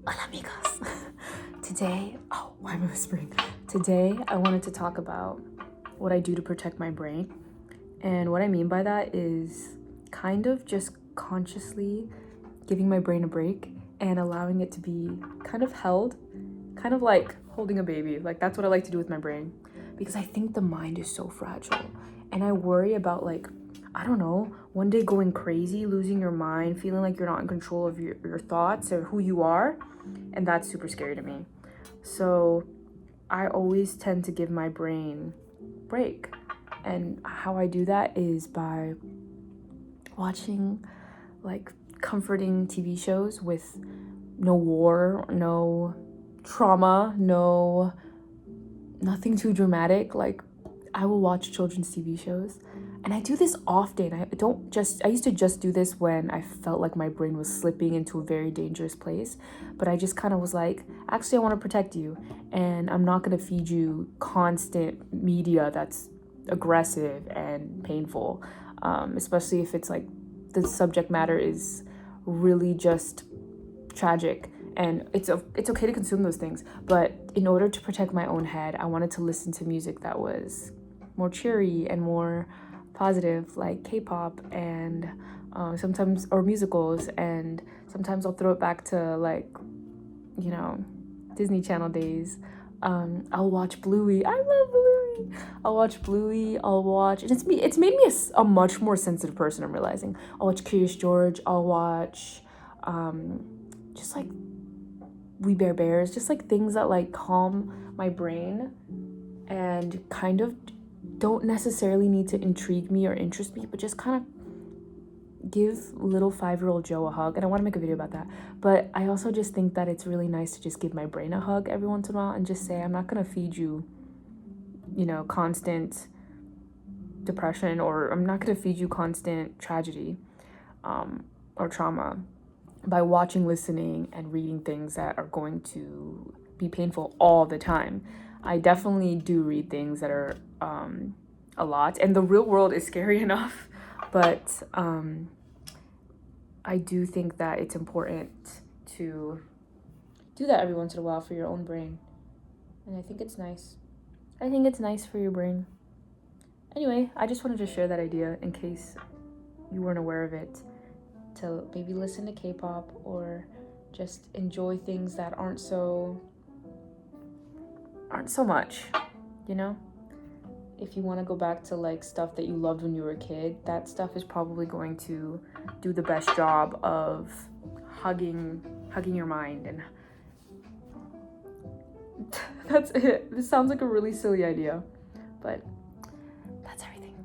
Hola amigos. Why am I whispering? Today I wanted to talk about what I do to protect my brain. And what I mean by that is kind of just consciously giving my brain a break and allowing it to be kind of held, kind of like holding a baby. Like that's what I like to do with my brain because I think the mind is so fragile. And I worry about I don't know, one day going crazy, losing your mind, feeling like you're not in control of your thoughts or who you are. And that's super scary to me. So I always tend to give my brain break. And how I do that is by watching like comforting TV shows with no war, no trauma, nothing too dramatic. Like I will watch children's TV shows. And I do this often. I used to just do this when I felt like my brain was slipping into a very dangerous place. But I just kind of was like, actually, I want to protect you. And I'm not going to feed you constant media that's aggressive and painful, especially if it's like the subject matter is really just tragic. And it's okay to consume those things. But in order to protect my own head, I wanted to listen to music that was more cheery and more positive, like K-pop and sometimes, or musicals, and sometimes I'll throw it back to Disney Channel days. I'll watch Bluey. I love Bluey. I'll watch Bluey. And it's made me a much more sensitive person. I'm realizing. I'll watch Curious George. I'll watch just like We Bare Bears, just like things that like calm my brain and kind of don't necessarily need to intrigue me or interest me, but just kind of give little 5-year-old Joe a hug. And I want to make a video about that. But I also just think that it's really nice to just give my brain a hug every once in a while and just say, I'm not going to feed you, constant depression, or I'm not going to feed you constant tragedy or trauma by watching, listening, and reading things that are going to be painful all the time. I definitely do read things that are a lot, and the real world is scary enough, but I do think that it's important to do that every once in a while for your own brain, and I think it's nice. I think it's nice for your brain. Anyway, I just wanted to share that idea in case you weren't aware of it, to maybe listen to K-pop or just enjoy things that aren't so much, If you want to go back to like stuff that you loved when you were a kid, that stuff is probably going to do the best job of hugging your mind. And that's it. This sounds like a really silly idea, but that's everything.